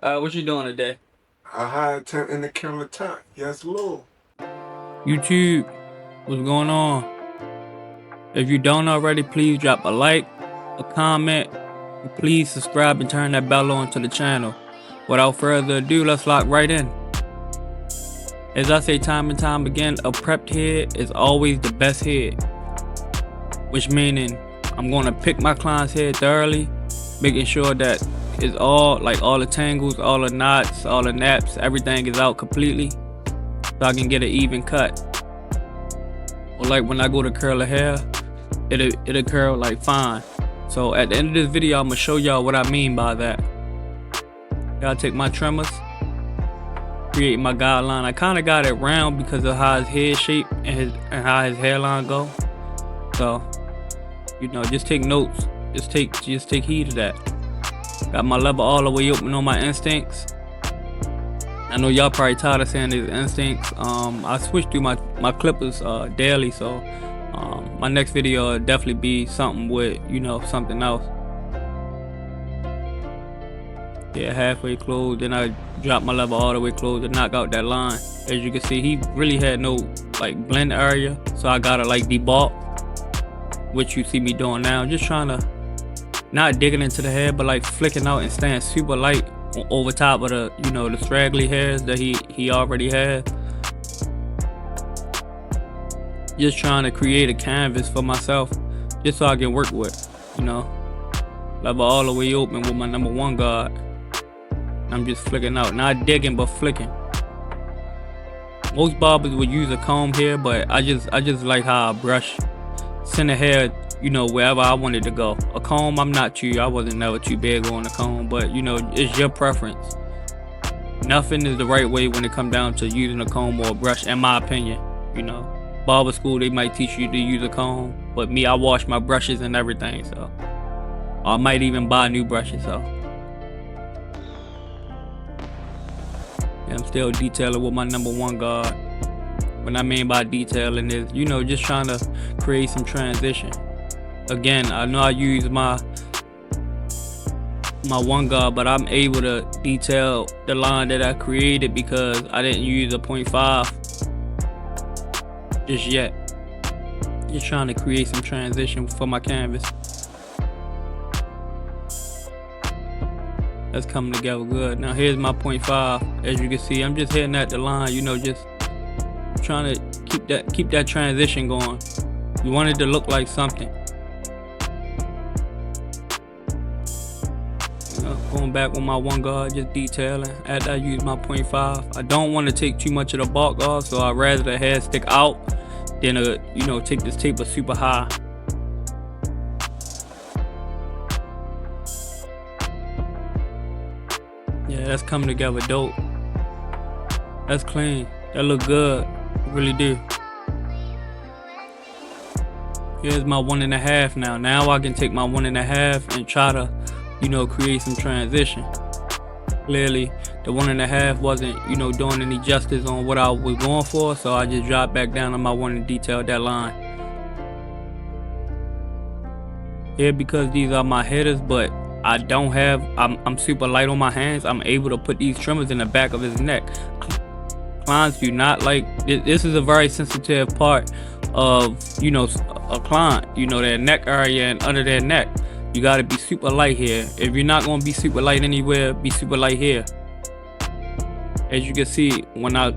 What you doing today? A high attempt in the countertop. Yes, Lord. YouTube, what's going on? If you don't already, please drop a like, a comment, and please subscribe and turn that bell on to the channel. Without further ado, let's lock right in. As I say time and time again, a prepped head is always the best head. Which meaning, I'm gonna pick my client's head thoroughly, making sure that it's all the tangles, all the knots, all the naps, everything is out completely, so I can get an even cut. Or like when I go to curl the hair, it'll curl like fine. So at the end of this video, I'm gonna show y'all what I mean by that. Gotta take my trimmers, create my guideline. I kind of got it round because of how his head shape and how his hairline go. So, just take notes. Just take heed of that. Got my lever all the way open on my instincts. I know y'all probably tired of saying these instincts. I switch through my clippers daily, so my next video will definitely be something with something else. Yeah, halfway closed, then I drop my lever all the way closed to knock out that line. As you can see, he really had no blend area, so I gotta debulk, which you see me doing now. Just trying to not digging into the hair, but flicking out and staying super light over top of the the straggly hairs that he already had. Just trying to create a canvas for myself, just so I can work with. Lever all the way open with my number one guard. I'm just flicking out, not digging but flicking. Most barbers would use a comb here, but I just like how I brush, send the hair wherever I wanted to go. A comb, I'm not I wasn't never too big on a comb, but it's your preference. Nothing is the right way when it comes down to using a comb or a brush, in my opinion. Barber school, they might teach you to use a comb, but me, I wash my brushes and everything, so I might even buy new brushes. So yeah, I'm still detailing with my number one guard. What I mean by detailing is just trying to create some transition. Again, I know I use my one guard, but I'm able to detail the line that I created because I didn't use a 0.5 just yet. Just trying to create some transition for my canvas. That's coming together good. Now here's my 0.5. As you can see, I'm just hitting at the line, just trying to keep that transition going. You want it to look like something. Going back with my one guard, just detailing. After I use my 0.5, I don't want to take too much of the bulk off, so I'd rather the hair stick out than take this taper super high. Yeah, that's coming together dope. That's clean. That look good. It really do. Here's my 1.5 now. Now I can take my 1.5 and try to create some transition. Clearly the 1.5 wasn't doing any justice on what I was going for, so I just dropped back down on my one and detailed that line here. Because these are my headers, but I'm super light on my hands, I'm able to put these trimmers in the back of his neck. Clients do not like this. Is a very sensitive part of a client, their neck area and under their neck. You gotta be super light here. If you're not gonna be super light anywhere, be super light here. As you can see, when I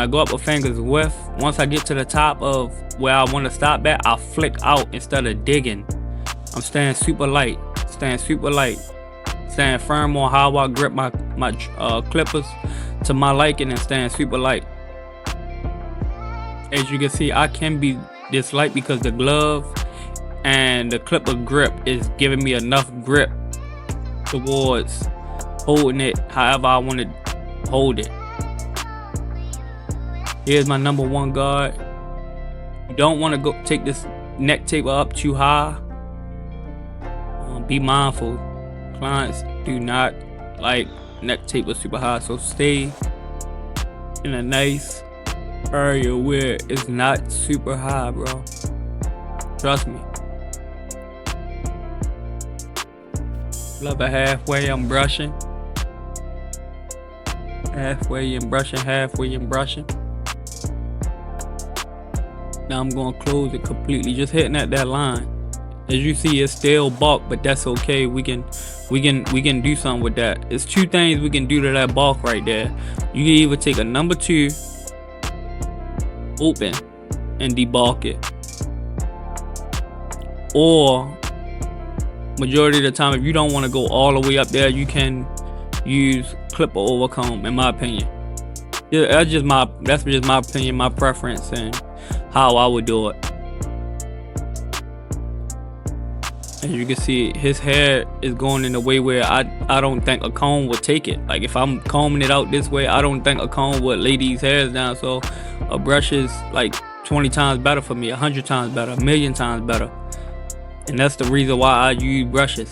go up a finger's width, once I get to the top of where I want to stop at, I flick out instead of digging. I'm staying super light, staying firm on how I grip my clippers to my liking, and staying super light. As you can see, I can be this light because the glove and the clipper grip is giving me enough grip towards holding it however I want to hold it. Here's my number one guard. You don't want to take this neck taper up too high. Be mindful, clients do not like neck taper super high, so stay in a nice area where it's not super high, bro. Trust me. Lever halfway, I'm brushing. Halfway and brushing, halfway and brushing. Now I'm gonna close it completely, just hitting at that line. As you see, it's still bulk, but that's okay. We can do something with that. It's two things we can do to that bulk right there. You can either take a number 2 open and debulk it, or majority of the time, if you don't want to go all the way up there, you can use clip or overcomb, in my opinion. Yeah, that's just my opinion, my preference, and how I would do it. As you can see, his hair is going in a way where I don't think a comb would take it. Like if I'm combing it out this way, I don't think a comb would lay these hairs down. So a brush is like 20 times better for me, 100 times better, 1,000,000 times better. And that's the reason why I use brushes.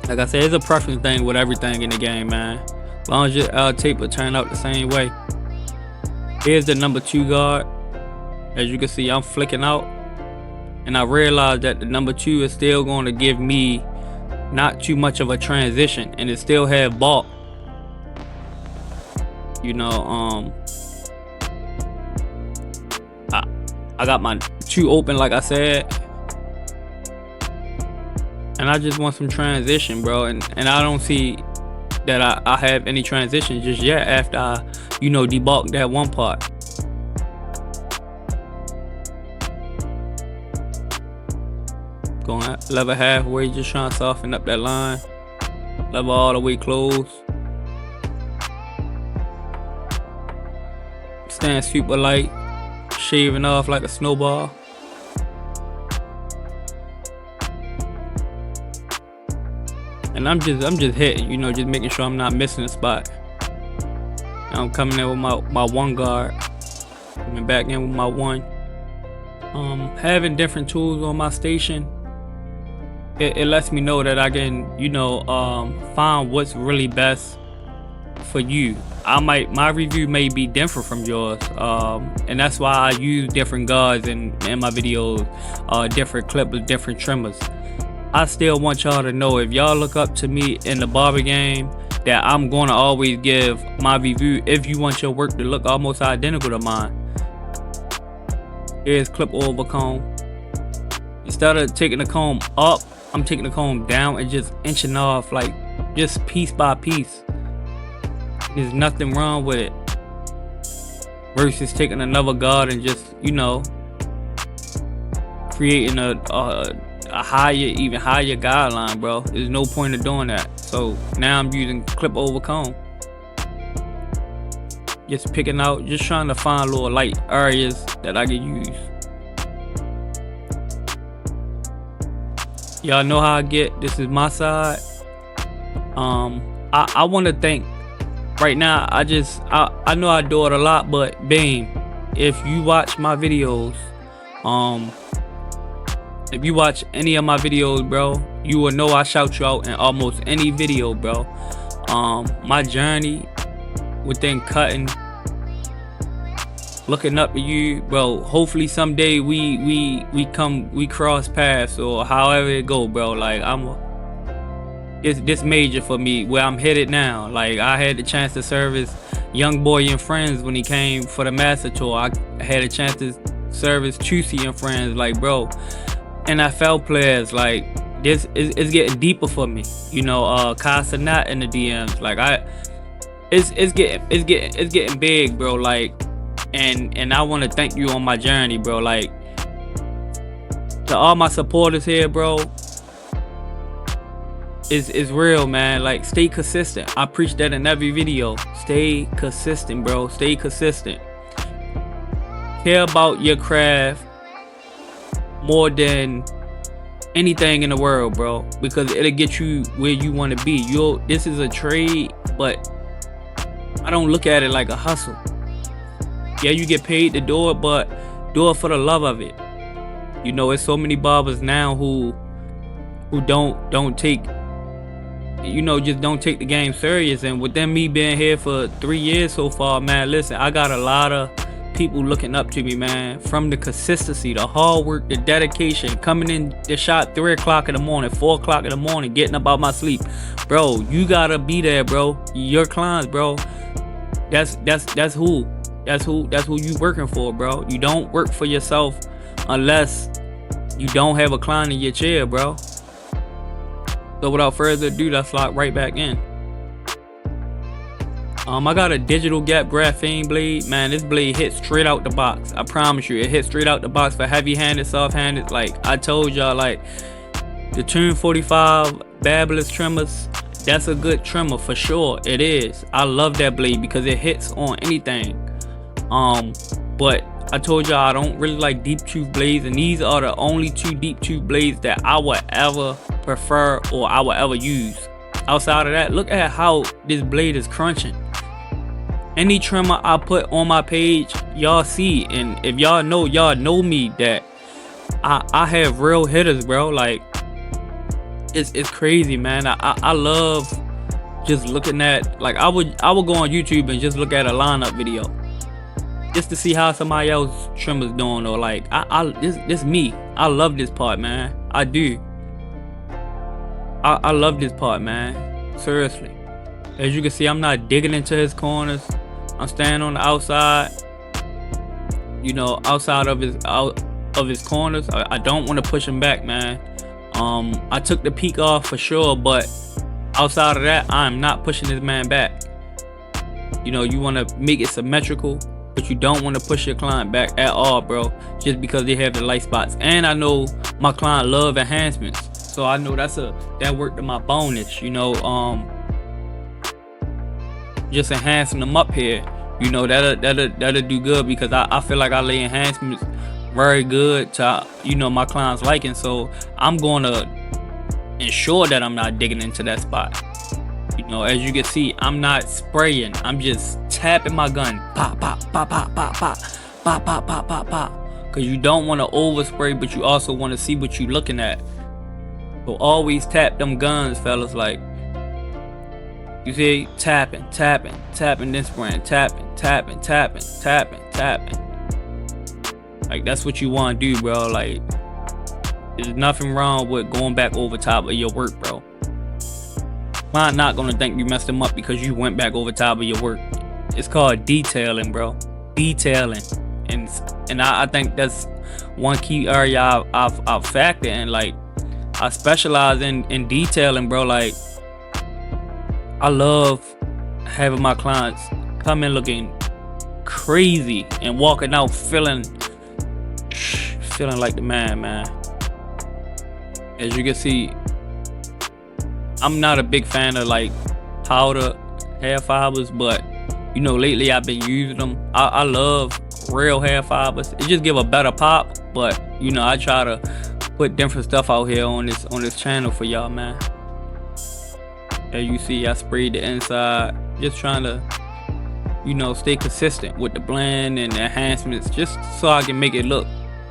Like I said, it's a preference thing with everything in the game, man. As long as your taper turn out the same way. Here's the number 2 guard. As you can see, I'm flicking out, and I realized that the number 2 is still going to give me not too much of a transition, and it still have bulk. You know, I got my 2 open, like I said, and I just want some transition, bro. And I don't see that I have any transition just yet after I, you know, debulk that one part. Going level halfway, just trying to soften up that line. Level all the way close. Staying super light, shaving off like a snowball. And I'm just hitting, you know, just making sure I'm not missing a spot. And I'm coming in with my 1 guard, coming back in with my 1. Having different tools on my station, it lets me know that I can, you know, find what's really best for you. My review may be different from yours, and that's why I use different guards in my videos, different clippers, different trimmers. I still want y'all to know, if y'all look up to me in the barber game, that I'm gonna always give my review if you want your work to look almost identical to mine. Here's clip over comb. Instead of taking the comb up, I'm taking the comb down and just inching off, like just piece by piece. There's nothing wrong with it. Versus taking another guard and just, you know, creating a higher, even higher guideline, bro. There's no point of doing that. So now I'm using clip over comb. Just picking out, just trying to find little light areas that I can use. Y'all know how I get. This is my side. I want to thank right now. I know I do it a lot, but Beam, if you watch my videos, if you watch any of my videos, bro, you will know I shout you out in almost any video, bro. My journey within cutting, looking up to you, bro. Hopefully someday we cross paths, or however it go, bro. Like it's this major for me where I'm headed now. Like I had the chance to service Young Boy and Friends when he came for the Master Tour. I had a chance to service Chusey and Friends, like, bro. NFL players, like this is getting deeper for me. You know, Cashapp in the DMs, like it's getting big, bro. Like, and I want to thank you on my journey, bro. Like, to all my supporters here, bro, it's real, man. Like, stay consistent. I preach that in every video. Stay consistent, bro. Stay consistent. Care about your craft more than anything in the world, bro, because it'll get you where you want to be. This is a trade, but I don't look at it like a hustle. Yeah, you get paid to do it, but do it for the love of it. You know, it's so many barbers now who don't take, you know, just don't take the game serious. And with them, me being here for 3 years so far, man, listen, I got a lot of people looking up to me, man, from the consistency, the hard work, the dedication, coming in the shop 3 o'clock in the morning, 4 o'clock in the morning, getting up out my sleep. Bro, you gotta be there, bro. Your clients, bro, That's who you working for, bro. You don't work for yourself unless you don't have a client in your chair, bro. So without further ado, let's lock right back in. I got a digital gap graphene blade. Man, this blade hits straight out the box. I promise you, it hits straight out the box for heavy-handed, soft-handed. Like I told y'all, like the Tune 45 Barber trimmers, that's a good trimmer for sure. It is. I love that blade because it hits on anything. But I told y'all I don't really like deep tooth blades, and these are the only 2 deep tooth blades that I would ever prefer or I would ever use. Outside of that, look at how this blade is crunching. Any trimmer I put on my page, y'all see, and if y'all know me that I have real hitters, bro. Like it's crazy, man. I love just looking at, like I would go on YouTube and just look at a lineup video just to see how somebody else trimmers doing, or like this me. I love this part, man. I do. I love this part, man. Seriously. As you can see, I'm not digging into his corners. I'm standing on the outside, you know, outside of his corners. I don't want to push him back, man. I took the peak off for sure, but outside of that, I'm not pushing this man back. You know, you want to make it symmetrical, but you don't want to push your client back at all, bro, just because they have the light spots. And I know my client love enhancements, so I know that worked to my bonus, you know. Just enhancing them up here, you know, that'll do good, because I feel like I lay enhancements very good to, you know, my clients' liking. So I'm going to ensure that I'm not digging into that spot. You know, as you can see, I'm not spraying. I'm just tapping my gun. Pop, pop, pop, pop, pop, pop, pop, pop, pop, pop, pop. Because you don't want to overspray, but you also want to see what you're looking at. So always tap them guns, fellas. Like, you see, tapping, tapping, tapping, then spraying, tapping, tapping, tapping, tapping, tapping. Like, that's what you want to do, bro. Like, there's nothing wrong with going back over top of your work, bro. Client not gonna think you messed them up because you went back over top of your work. It's called detailing, bro. Detailing, and I think that's one key area I've factor in. Like, I specialize in detailing, bro. Like, I love having my clients come in looking crazy and walking out feeling like the man. As you can see, I'm not a big fan of like powder hair fibers, but you know, lately I've been using them. I love real hair fibers. It just give a better pop, but you know, I try to put different stuff out here on this channel for y'all, man. As you see, I sprayed the inside, just trying to, you know, stay consistent with the blend and the enhancements, just so I can make it look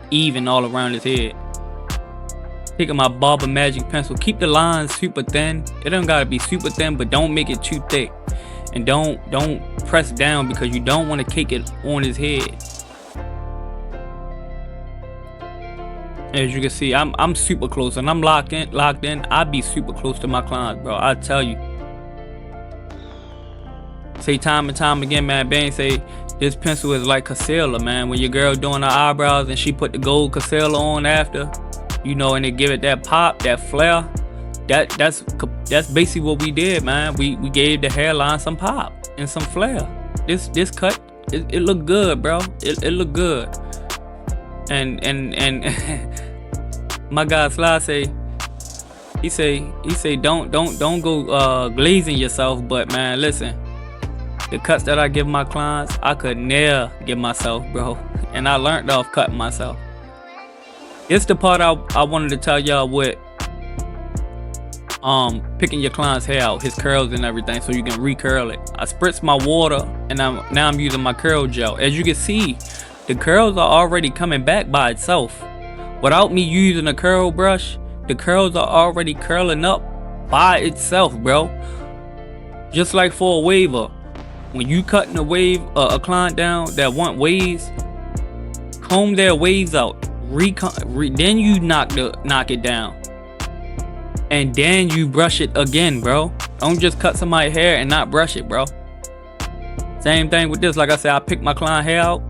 even all around his head. Taking my Barber Magic pencil, keep the lines super thin. It don't gotta be super thin, but don't make it too thick, and don't press down, because you don't want to cake it on his head. As you can see, I'm super close, and I'm locked in. I be super close to my clients, bro. I tell you. Say time and time again, man. Bang say this pencil is like concealer, man. When your girl doing her eyebrows and she put the gold concealer on after, you know, and they give it that pop, that flare. That's basically what we did, man. We gave the hairline some pop and some flare. This cut, it looked good, bro. It looked good. And my guy Sly he say don't go glazing yourself. But man, listen, the cuts that I give my clients, I could never give myself, bro. And I learned off cutting myself. It's the part I wanted to tell y'all with picking your client's hair out, his curls and everything, so you can recurl it. I spritz my water, and now I'm using my curl gel. As you can see, the curls are already coming back by itself. Without me using a curl brush, the curls are already curling up by itself, bro. Just like for a waver, when you cutting a client down that want waves, comb their waves out. Then you knock it down, and then you brush it again, bro. Don't just cut somebody's hair and not brush it, bro. Same thing with this. Like I said, I pick my client hair out.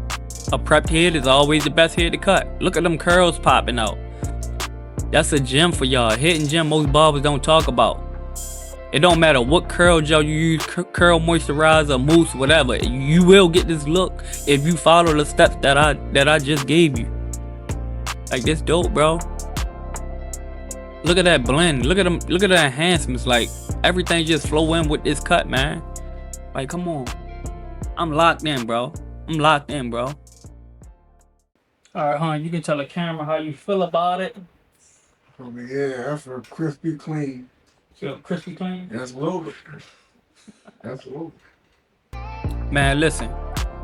A prepped head is always the best head to cut. Look at them curls popping out. That's a gem for y'all. Hidden gem most barbers don't talk about. It don't matter what curl gel you use, curl moisturizer, mousse, whatever. You will get this look if you follow the steps that I just gave you. Like, this dope, bro. Look at that blend. Look at them. Look at the enhancements. Like, everything just flow in with this cut, man. Like, come on. I'm locked in, bro. I'm locked in, bro. All right, hon. You can tell the camera how you feel about it. Oh, yeah, that's a crispy clean. Feel crispy clean? That's low. That's low. Man, listen.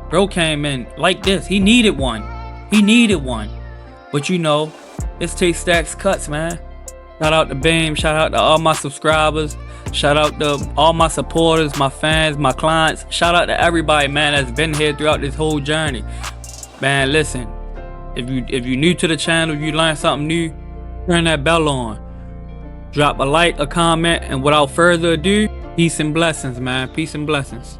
Bro came in like this. He needed one. He needed one. But you know, it's Take Stacks Cuts, man. Shout out to Beam. Shout out to all my subscribers. Shout out to all my supporters, my fans, my clients. Shout out to everybody, man, that's been here throughout this whole journey. Man, listen. If you new to the channel, you learn something new, turn that bell on. Drop a like, a comment, and without further ado, peace and blessings, man. Peace and blessings.